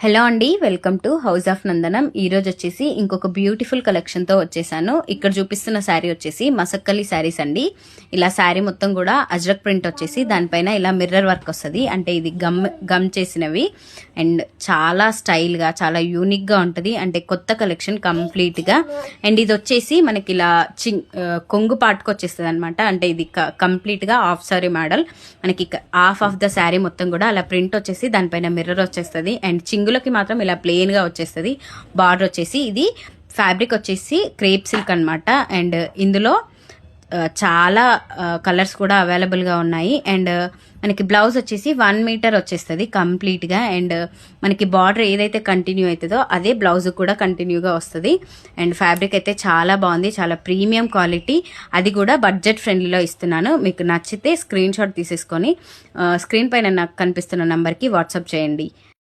Hello అండి, welcome to house of నందనం. ఈ రోజు వచ్చేసి ఇంకొక బ్యూటిఫుల్ కలెక్షన్ తో వచ్చేసాను. ఇక్కడ చూపిస్తున్న శారీ వచ్చేసి మసక్కలి శారీస్ అండి. ఇలా శారీ మొత్తం కూడా అజ్రక్ ప్రింట్ వచ్చేసి దానిపైన ఇలా మిర్రర్ వర్క్ వస్తుంది. అంటే ఇది గమ్ చేసినవి అండ్ చాలా స్టైల్ గా చాలా యూనిక్ గా ఉంటది. అంటే కొత్త కలెక్షన్ కంప్లీట్ గా. అండ్ ఇది వచ్చేసి మనకి ఇలా కొంగు పాటుకు వచ్చేస్తుంది అనమాట. అంటే ఇది కంప్లీట్ గా హాఫ్ సారీ మోడల్. మనకి హాఫ్ ఆఫ్ ద శారీ మొత్తం కూడా అలా ప్రింట్ వచ్చేసి దానిపైన మిర్రర్ వచ్చేస్తుంది. అండ్ చింగులకి మాత్రం ఇలా ప్లెయిన్ గా వచ్చేస్తుంది. బార్డర్ వచ్చేసి ఇది ఫ్యాబ్రిక్ వచ్చేసి క్రేప్ సిల్క్ అనమాట. అండ్ ఇందులో చాలా కలర్స్ కూడా అవైలబుల్ గా ఉన్నాయి. అండ్ మనకి బ్లౌజ్ వచ్చేసి 1 మీటర్ వచ్చేస్తుంది కంప్లీట్ గా. అండ్ మనకి బార్డర్ ఏదైతే కంటిన్యూ అవుతుందో అదే బ్లౌజ్ కూడా కంటిన్యూగా వస్తుంది. అండ్ ఫ్యాబ్రిక్ అయితే చాలా బాగుంది, చాలా ప్రీమియం క్వాలిటీ. అది కూడా బడ్జెట్ ఫ్రెండ్లీలో ఇస్తున్నాను. మీకు నచ్చితే స్క్రీన్ షాట్ తీసేసుకొని స్క్రీన్ పైన నాకు కనిపిస్తున్న నంబర్కి వాట్సాప్ చేయండి.